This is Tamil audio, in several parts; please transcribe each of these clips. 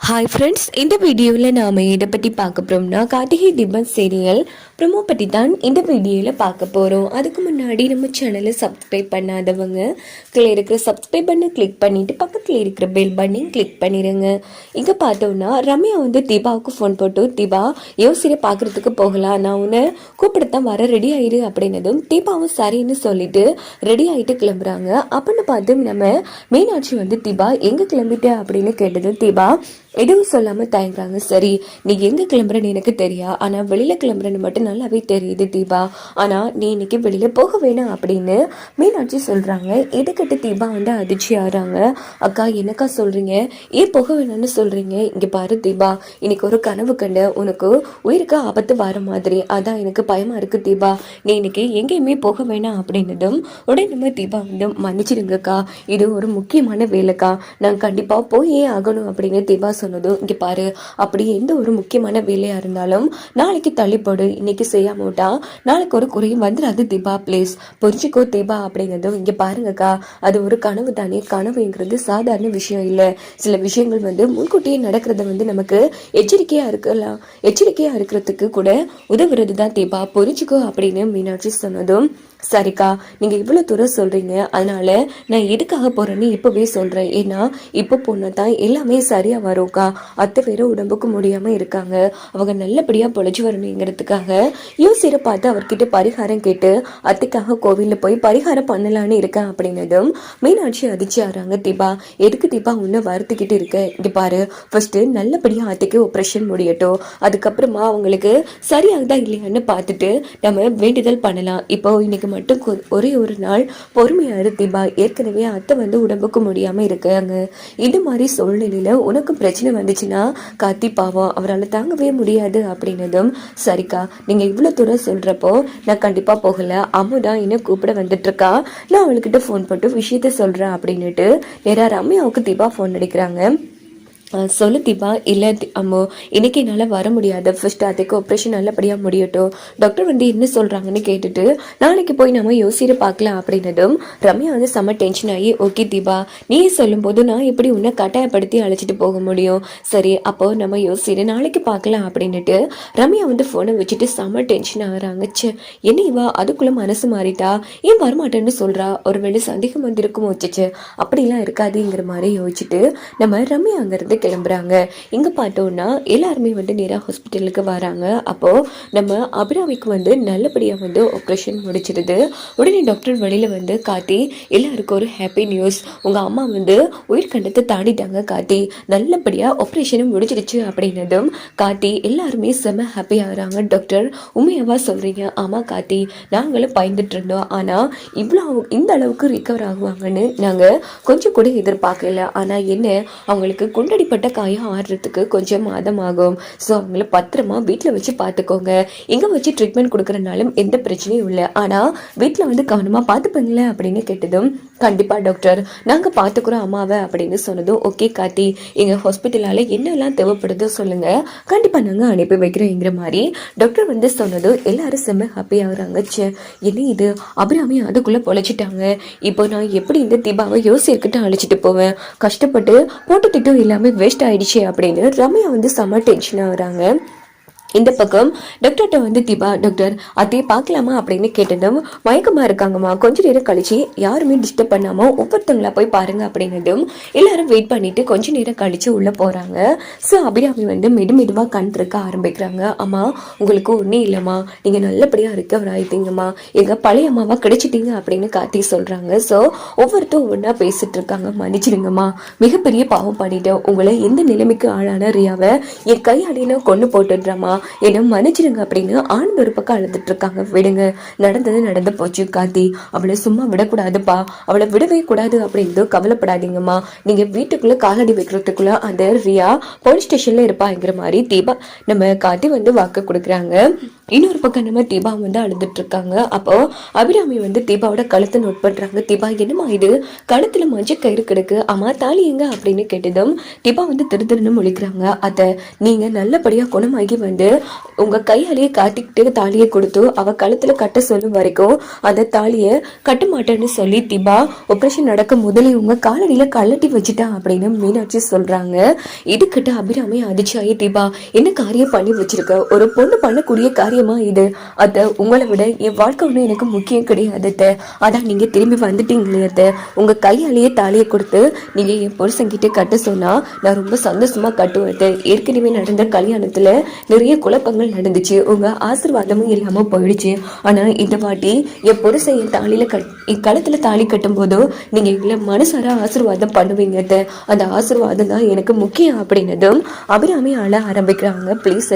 ஹாய் ஃப்ரெண்ட்ஸ், இந்த வீடியோவில் நாம் இதை பற்றி பார்க்க போகிறோம்னா கார்த்திகை தீபம் சீரியல் ப்ரொமோ பற்றி தான் இந்த வீடியோவில் பார்க்க போகிறோம். அதுக்கு முன்னாடி நம்ம சேனலை சப்ஸ்கிரைப் பண்ணாதவங்க கீழே இருக்கிற சப்ஸ்கிரைப் பண்ணி கிளிக் பண்ணிவிட்டு பக்கத்தில் இருக்கிற பெல் பண்ணி கிளிக் பண்ணிடுங்க. இங்கே பார்த்தோன்னா ரம்யா வந்து தீபாவுக்கு ஃபோன் போட்டு, தீபா யோசிரை பார்க்குறதுக்கு போகலாம், நான் உன்னை கூப்பிடத்தான் வர ரெடி ஆயிடு அப்படின்னதும் தீபாவும் சரின்னு சொல்லிட்டு ரெடி ஆகிட்டு கிளம்புறாங்க. அப்படின்னு பார்த்து நம்ம மீனாட்சி வந்து தீபா எங்கே கிளம்பிட்ட அப்படின்னு கேட்டது தீபா எதுவும் சொல்லாமல் தயங்குறாங்க. சரி, நீ எங்கே கிளம்புறன்னு எனக்கு தெரியா, ஆனால் வெளியில் கிளம்புறன்னு மட்டும் நல்லாவே தெரியுது தீபா, ஆனால் நீ இன்னைக்கு வெளியில் போக வேணாம் அப்படின்னு மீனாட்சி சொல்கிறாங்க. இதை கேட்டு தீபா வந்து அதிர்ச்சி ஆகிறாங்க. அக்கா என்னக்கா சொல்கிறீங்க, ஏன் போக வேணாம்னு சொல்கிறீங்க? இங்கே பாரு தீபா, இன்னைக்கு ஒரு கனவு கண்ட, உனக்கு உயிருக்கு ஆபத்து வர மாதிரி, அதான் எனக்கு பயமாக இருக்குது தீபா, நீ இன்னைக்கு எங்கேயுமே போக வேணாம் அப்படின்னதும் உடனே தீபா வந்து மன்னிச்சிடுங்கக்கா, இது ஒரு முக்கியமான வேலைக்கா, நான் கண்டிப்பாக போயே ஆகணும் அப்படின்னு தீபா சொன்னதும், இங்கே பாரு, அப்படி எந்த ஒரு முக்கியமான வேலையாக இருந்தாலும் நாளைக்கு தள்ளிப்போடு, இன்னைக்கு செய்யாமட்டா நாளைக்கு ஒரு குறையும் வந்துடாது தீபா, ப்ளீஸ் புரிஞ்சுக்கோ தீபா அப்படிங்கிறதும், இங்கே பாருங்கக்கா, அது ஒரு கனவு தானே, கனவுங்கிறது சாதாரண விஷயம் இல்லை, சில விஷயங்கள் வந்து முன்கூட்டியே நடக்கிறத வந்து நமக்கு எச்சரிக்கையாக இருக்கிறதுக்கு கூட உதவுறது தான் தீபா, புரிஞ்சுக்கோ அப்படின்னு மீனாட்சி சொன்னதும், சரிக்கா, நீங்கள் இவ்வளோ தூரம் சொல்கிறீங்க, அதனால நான் எதுக்காக போகிறேன்னு இப்போவே சொல்கிறேன், ஏன்னா இப்போ போனால் தான் எல்லாமே சரியாக வரும்க்கா, அத்தை வேற உடம்புக்கு முடியாமல் இருக்காங்க, அவங்க நல்லபடியாக பொழைச்சி வரணுங்கிறதுக்காக யோசிரை பார்த்து அவர்கிட்ட பரிகாரம் கேட்டு அத்தைக்காக கோவிலில் போய் பரிகாரம் பண்ணலான்னு இருக்கேன் அப்படின்னதும் மீனாட்சி அதிர்ச்சி ஆகிறாங்க. தீபா, எதுக்கு தீபா உன்னை வருத்திக்கிட்டு இருக்க? இங்கே பாரு, ஃபர்ஸ்ட்டு நல்லபடியாக அத்தைக்கு ஆப்ரேஷன் முடியட்டும், அதுக்கப்புறமா அவங்களுக்கு சரியாகுதா இல்லையான்னு பார்த்துட்டு நம்ம வேண்டுதல் பண்ணலாம். இப்போ இன்னைக்கு மட்டும் ஒரே ஒரு நாள் பொறுமையாரு தீபா, ஏற்கனவே அத்தை வந்து உடம்புக்கு முடியாம இருக்காங்க, இது மாதிரி சூழ்நிலையில உனக்கு பிரச்சனை வந்துச்சுன்னா கார்த்தி பாவம், அவரால் தாங்கவே முடியாது அப்படின்னதும், சரிக்கா, நீங்க இவ்வளவு தூரம் சொல்றப்போ நான் கண்டிப்பா போகல, அம்முதான் என்ன கூப்பிட வந்துட்டு இருக்கா, நான் அவளுக்கிட்ட ஃபோன் போட்டு விஷயத்த சொல்றேன் அப்படின்னுட்டு நேரா ரம்யாவுக்கு தீபா ஃபோன் அடிக்கிறாங்க. சொல்லு தீபா. இல்லை அம்மோ, இன்னைக்கு என்னால் வர முடியாது, ஃபர்ஸ்ட் அதுக்கு ஆப்ரேஷன் நல்லபடியாக முடியட்டும், டாக்டர் வந்து என்ன சொல்கிறாங்கன்னு கேட்டுட்டு நாளைக்கு போய் நம்ம யோசிச்சு பார்க்கலாம் அப்படின்னதும் ரம்யா வந்து செம்ம டென்ஷன் ஆகி, ஓகே தீபா, நீ சொல்லும்போது நான் எப்படி உன்னை கட்டாயப்படுத்தி அழைச்சிட்டு போக முடியும், சரி அப்போ நம்ம யோசிச்சு நாளைக்கு பார்க்கலாம் அப்படின்னுட்டு ரம்யா வந்து ஃபோனை வச்சுட்டு செம்ம டென்ஷன் ஆகுறாங்க. சே, என்ன இவா அதுக்குள்ளே மனசு மாறிட்டா, ஏன் வரமாட்டேன்னு சொல்கிறா, ஒருவேளை சந்தேகம் வந்திருக்கும் வச்சுச்சு, அப்படிலாம் இருக்காதுங்கிற மாதிரி யோசிச்சுட்டு நம்ம ரம்யா அங்கேருந்து கிளம்புறாங்க. இங்க பார்த்தோம்னா எல்லாருமே வந்து நேராக ஹாஸ்பிட்டலுக்கு வராங்க. அப்போ நம்ம அபிராமிக்கு வந்து நல்லபடியா வந்து ஆப்ரேஷன் முடிச்சிருது. உடனே டாக்டர் வெளியில வந்து, கார்த்தி, எல்லாருக்கும் ஒரு ஹாப்பி நியூஸ், உங்க அம்மா வந்து உயிர்கண்டத்தை தாண்டிட்டாங்க கார்த்தி, நல்லபடியா ஆப்ரேஷனும் முடிச்சிருச்சு அப்படின்னதும் கார்த்தி எல்லாருமே செம்ம ஹாப்பி ஆகுறாங்க. டாக்டர் உண்மையாவா சொல்றீங்க? ஆமா கார்த்தி, நாங்களும் பயந்துட்டு இருந்தோம், ஆனா இந்த அளவுக்கு ரிகவர் ஆகுவாங்கன்னு நாங்க கொஞ்சம் கூட எதிர்பார்க்கல, ஆனா என்ன, அவங்களுக்கு குண்டடி பட்ட காயம் ஆடுறதுக்கு கொஞ்சம் மாதம் ஆகும், ஸோ அவங்கள பத்திரமா வீட்டில் வச்சு பார்த்துக்கோங்க, இங்கே வச்சு ட்ரீட்மெண்ட் கொடுக்குறனாலும் எந்த பிரச்சனையும் இல்லை, ஆனால் வீட்டில் வந்து கவனமாக பார்த்துப்பீங்களேன் அப்படின்னு கேட்டதும், கண்டிப்பாக டாக்டர், நாங்கள் பார்த்துக்குறோம் அம்மாவை அப்படின்னு சொன்னதும், ஓகே கார்த்தி, எங்கள் ஹாஸ்பிட்டலால் என்னெல்லாம் தேவைப்படுதோ சொல்லுங்கள், கண்டிப்பாக நாங்கள் அனுப்பி வைக்கிறோங்கிற மாதிரி டாக்டர் வந்து சொன்னதும் எல்லாரும் செம்ம ஹாப்பி ஆகுறாங்க. என்ன இது, அபிராமி அதுக்குள்ளே பொழைச்சிட்டாங்க, இப்போ நான் எப்படி இந்த தீபாவை யோசிக்கிட்ட அழைச்சிட்டு போவேன், கஷ்டப்பட்டு போட்டு திட்டம் எல்லாமே வேஸ்ட் ஆயிடுச்சு அப்படின்னு ரம்யா வந்து செம்ம டென்ஷன் ஆகுறாங்க. இந்த பக்கம் டாக்டர்கிட்ட வந்து தீபா, டாக்டர் அதையே பார்க்கலாமா அப்படின்னு கேட்டதும், மயக்கமா இருக்காங்கம்மா, கொஞ்ச நேரம் கழிச்சு யாருமே டிஸ்டர்ப் பண்ணாம ஒவ்வொருத்தங்களா போய் பாருங்க அப்படின்னதும் எல்லாரும் வெயிட் பண்ணிட்டு கொஞ்ச நேரம் கழிச்சு உள்ள போறாங்க. ஸோ அபிராமி வந்து மெதுவா கண் இருக்க ஆரம்பிக்கிறாங்க. அம்மா, உங்களுக்கு ஒன்றும் இல்லைம்மா, நீங்க நல்லபடியா ரிகவர் ஆயிட்டீங்கம்மா, எங்க பழைய அம்மாவா கிடைச்சிட்டீங்க அப்படின்னு கார்த்தி சொல்றாங்க. ஸோ ஒவ்வொருத்தரும் ஒவ்வொன்றா பேசிட்டு இருக்காங்க. மன்னிச்சிடுங்கம்மா, மிகப்பெரிய பாவம் பண்ணிட்டேன், உங்களை எந்த நிலைமைக்கு ஆளான ரியாவை என் கையாடின கொண்டு போட்டுடுறமா, என்ன மன்னிச்சிடுங்க அப்படின்னு ஆனந்த் ஒரு பக்கம் அழுதுட்டு இருக்காங்க. விடுங்க, நடந்தது நடந்து போச்சு கார்த்தி, அவளை சும்மா விடக்கூடாதுப்பா, அவளை விடவே கூடாது அப்படின்னு கவலைப்படாதீங்கம்மா, நீங்க வீட்டுக்குள்ள காலடி வைக்கிறதுக்குள்ள அந்த ரியா போலீஸ் ஸ்டேஷன்ல இருப்பாங்கிற மாதிரி தீபா நம்ம கார்த்தி வந்து வாக்கு கொடுக்குறாங்க. இன்னொரு பக்கம் நம்ம தீபா வந்து அழுதுட்டு இருக்காங்க. அப்போ அபிராமி வந்து தீபாவோட கழுத்தை நோட் பண்றாங்க. தீபா என்னமா இது, கழுத்துல மஞ்சள் கயிறு கிடக்கு, அம்மா தாலி எங்க அப்படின்னு கேட்டதும் தீபா வந்து திருன்னு முழிக்கிறாங்க. அத நீங்க நல்லபடியா குணமாகி வந்து உங்க கையாலேயே காட்டிக்கிட்டு தாலியை கொடுத்து அவ கழுத்துல கட்ட சொல்லும் வரைக்கும் அந்த தாலியை கட்ட மாட்டேன்னு சொல்லி தீபா ஆபரேஷன் நடக்க முதலே உங்க காலடியில கழட்டி வச்சுட்டா அப்படின்னு மீனாட்சி சொல்றாங்க. இதுக்கிட்ட அபிராமி அதிர்ச்சியாயி தீபா என்ன காரியம் பண்ணி வச்சிருக்க, ஒரு பொண்ணு பண்ணக்கூடிய காரியமா இது, அத உங்களை விட என் வாழ்க்கை ஒண்ணு எனக்கு முக்கியம் கிடையாது, அதான் நீங்க திரும்பி வந்துட்டீங்களே, உங்க கையாலேயே தாலியை கொடுத்து நீங்க என் புருஷங்கிட்ட கட்ட சொன்னா நான் ரொம்ப சந்தோஷமா கட்டுவேன். ஏற்கனவே நடந்த கல்யாணத்துல நிறைய குழப்பங்கள் நடந்துச்சு, உங்க ஆசீர்வாதமும் இல்லாம போயிடுச்சு. ஆனா இந்த வாட்டி என் புருஷன் என் தாலியில என் கழுத்துல தாலி கட்டும் போதோ நீங்க எங்களை மனசார ஆசீர்வாதம் பண்ணுவீங்க, அந்த ஆசீர்வாதம் தான் எனக்கு முக்கியம் அப்படின்னதும் அபிராமி அழ ஆரம்பிக்கிறாங்க. ப்ளீஸ்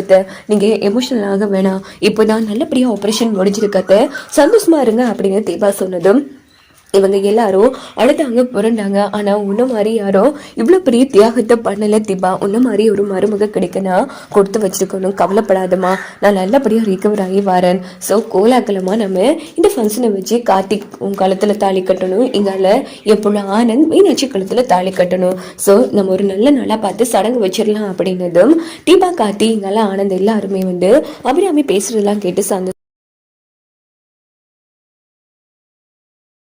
நீங்க எமோஷனல் ஆக வேணாம், இப்போதான் நல்லபடியா ஆபரேஷன் முடிஞ்சிருக்கத, சந்தோஷமா இருங்க அப்படின்னு தீபா சொன்னதும் இவங்க எல்லாரும் அழுதாங்க, புரண்டாங்க. ஆனா உன்ன மாதிரி யாரும் இவ்வளவு பெரிய தியாகத்தை பண்ணல தீபா, உன்ன மாதிரி ஒரு மருமக கிடைக்கனா கொடுத்து வச்சிருக்கணும், கவலைப்படாதமா, நான் நல்லபடியா ரிகவர் ஆகி வரேன். ஸோ கோலாகலமா நம்ம இந்த ஃபங்க்ஷனை வச்சு கார்த்திக் உன் கழுத்துல தாலி கட்டணும், இங்கால எப்பொழுது ஆனந்த் மீனாட்சி கழுத்துல தாலி கட்டணும். ஸோ நம்ம ஒரு நல்ல நாளா பார்த்து சடங்கு வச்சிடலாம் அப்படின்னதும் தீபா கார்த்தி இங்கால ஆனந்த் எல்லாருமே வந்து அபிராமி பேசுறதெல்லாம் கேட்டு